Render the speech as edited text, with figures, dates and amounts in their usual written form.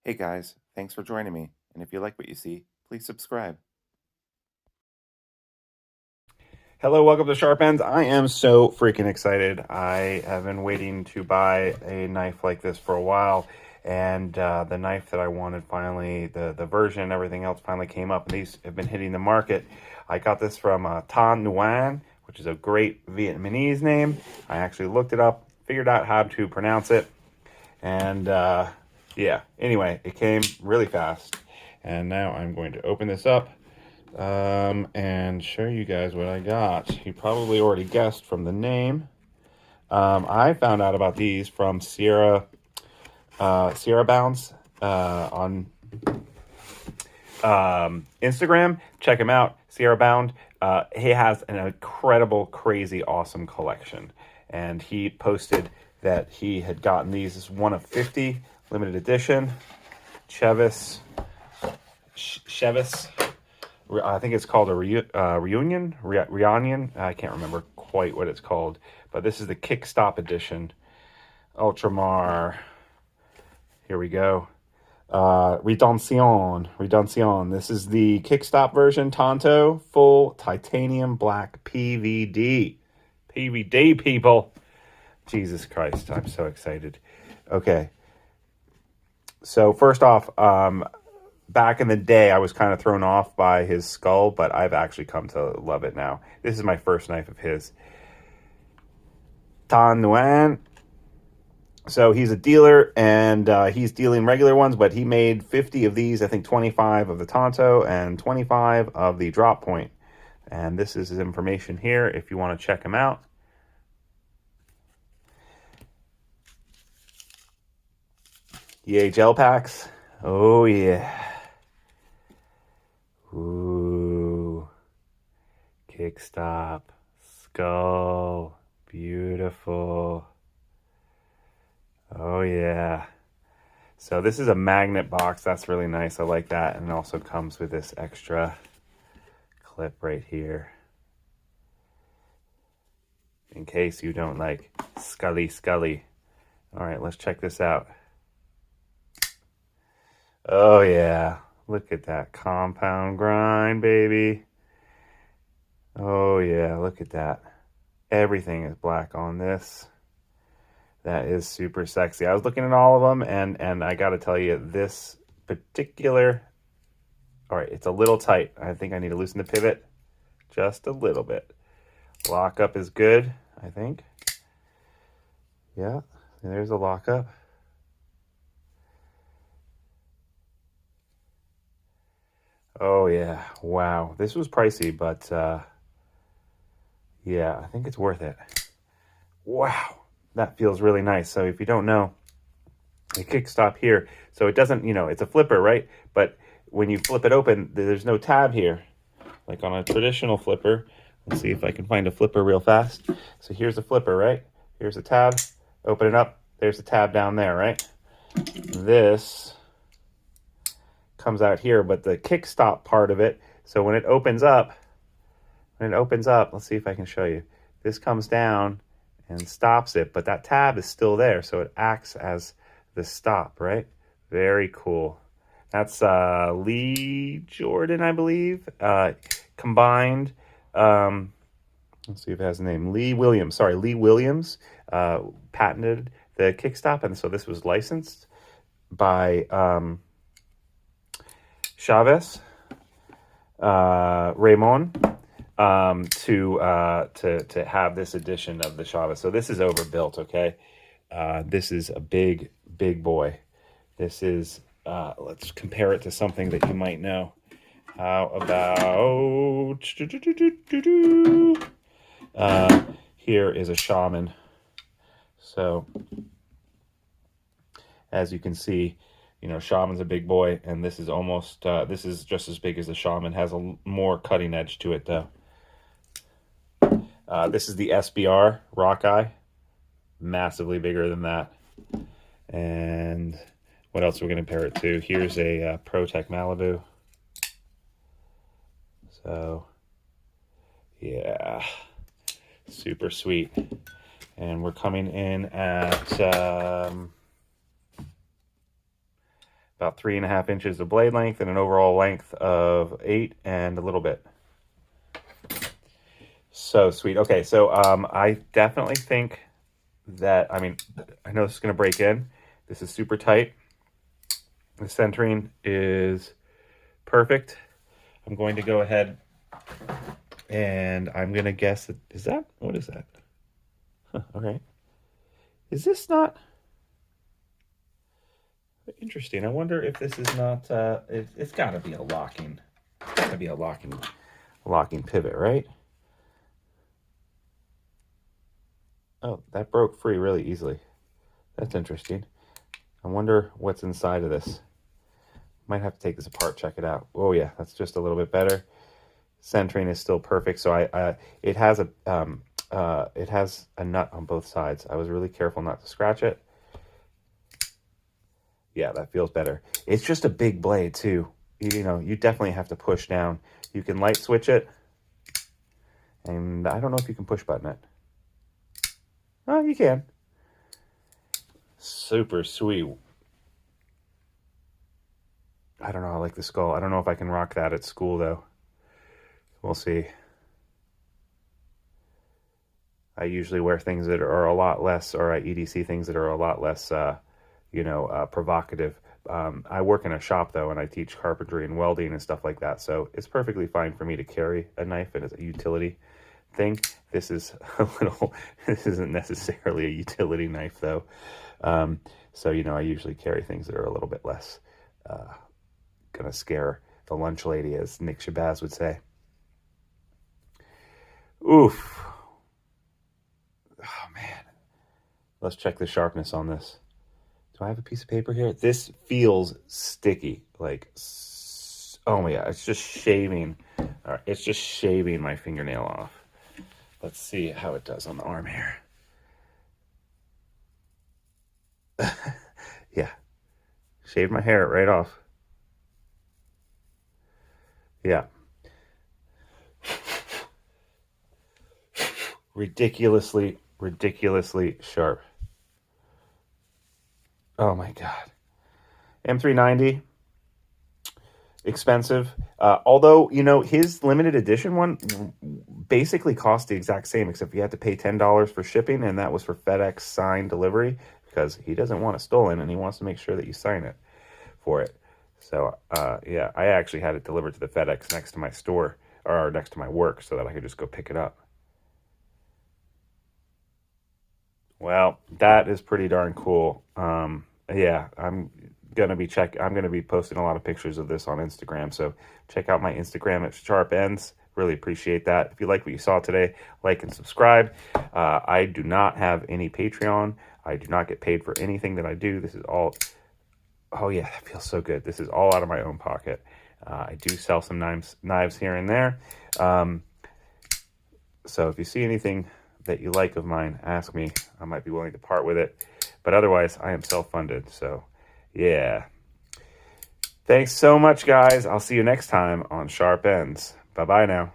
Hey guys, thanks for joining me, and if you like what you see, please subscribe. Hello, welcome to Sharp Ends. I am so freaking excited. I have been waiting to buy a knife like this for a while, and the knife that I wanted finally, the version and everything else finally came up, and these have been hitting the market. I got this from Tan Nguyen, which is a great Vietnamese name. I actually looked it up, figured out how to pronounce it, and yeah, anyway, it came really fast, and now I'm going to open this up and show you guys what I got. You probably already guessed from the name. I found out about these from Sierra Bounds on Instagram. Check him out, Sierra Bound. He has an incredible, crazy, awesome collection, and he posted that he had gotten these as one of 50 limited edition Chavez. I think it's called a reunion. I can't remember quite what it's called, but this is the Kickstop edition. Ultamar. Here we go. Redencion. This is the Kickstop version. Tonto full titanium black PVD. PVD, people. Jesus Christ, I'm so excited. Okay. So first off, back in the day, I was kind of thrown off by his skull, but I've actually come to love it now. This is my first knife of his. Tan Nguyen. So he's a dealer, and he's dealing regular ones, but he made 50 of these, I think 25 of the Tonto and 25 of the Drop Point. And this is his information here if you want to check him out. Yay, gel packs. Oh, yeah. Ooh. Kickstop. Skull. Beautiful. Oh, yeah. So this is a magnet box. That's really nice. I like that. And it also comes with this extra clip right here, in case you don't like scully. All right, let's check this out. Oh, yeah. Look at that compound grind, baby. Oh, yeah. Look at that. Everything is black on this. That is super sexy. I was looking at all of them, and I got to tell you, this particular... All right, it's a little tight. I think I need to loosen the pivot just a little bit. Lockup is good, I think. Yeah, there's a lockup. Oh, yeah. Wow. This was pricey, but yeah, I think it's worth it. Wow. That feels really nice. So if you don't know, the Kickstop here, so it doesn't, it's a flipper, right? But when you flip it open, there's no tab here, like on a traditional flipper. Let's see if I can find a flipper real fast. So here's a flipper, right? Here's a tab. Open it up. There's a tab down there, right? This comes out here, but the Kickstop part of it, so when it opens up, let's see if I can show you. This comes down and stops it, but that tab is still there, so it acts as the stop, right? Very cool. That's Lee Jordan, I believe, combined. Let's see if it has a name. Lee Williams, patented the Kickstop, and so this was licensed by Chavez, Ramon, to have this edition of the Chavez. So this is overbuilt, okay? This is a big boy. This is, let's compare it to something that you might know. How about, here is a Shaman. So, as you can see, Shaman's a big boy, and this is almost, this is just as big as the Shaman. Has a more cutting edge to it, though. This is the SBR Rockeye, massively bigger than that. And what else are we going to compare it to? Here's a ProTech Malibu. So, yeah, super sweet. And we're coming in at about 3.5 inches of blade length and an overall length of 8 and a little bit. So sweet. Okay, so I definitely think that, I mean, I know this is going to break in. This is super tight. The centering is perfect. I'm going to go ahead and I'm going to guess that, is that, what is that? Huh, okay. Is this not interesting? I wonder if this is not, it's got to be a locking, locking pivot, right? Oh, that broke free really easily. That's interesting. I wonder what's inside of this. Might have to take this apart, check it out. Oh yeah, that's just a little bit better. Centering is still perfect. So it has a nut on both sides. I was really careful not to scratch it. Yeah, that feels better. It's just a big blade too. You know, you definitely have to push down. You can light switch it, and I don't know if you can push button it. Oh, you can. Super sweet. I don't know. I like the skull. I don't know if I can rock that at school, though. We'll see. I usually wear things that are a lot less, or I EDC things that are a lot less, provocative. I work in a shop, though, and I teach carpentry and welding and stuff like that, so it's perfectly fine for me to carry a knife as a utility thing. This is this isn't necessarily a utility knife, though. So, you know, I usually carry things that are a little bit less gonna scare the lunch lady, as Nick Shabazz would say. Oof. Oh, man. Let's check the sharpness on this. Do I have a piece of paper here? This feels sticky. Like, oh my God, it's just shaving. All right, it's just shaving my fingernail off. Let's see how it does on the arm here. Yeah. Shaved my hair right off. Yeah. Ridiculously sharp. Oh my God. M390, expensive. Although, you know, his limited edition one basically cost the exact same, except you had to pay $10 for shipping, and that was for FedEx signed delivery, because he doesn't want it stolen, and he wants to make sure that you sign it for it. So, yeah, I actually had it delivered to the FedEx next to my store, or next to my work, so that I could just go pick it up. Well, that is pretty darn cool. Yeah, I'm gonna be posting a lot of pictures of this on Instagram. So check out my Instagram at Sharp Ends. Really appreciate that. If you like what you saw today, like and subscribe. I do not have any Patreon. I do not get paid for anything that I do. This is all, oh yeah, that feels so good. This is all out of my own pocket. I do sell some knives here and there. So if you see anything that you like of mine, ask me. I might be willing to part with it. But otherwise, I am self-funded. So, yeah. Thanks so much, guys. I'll see you next time on Sharp Ends. Bye-bye now.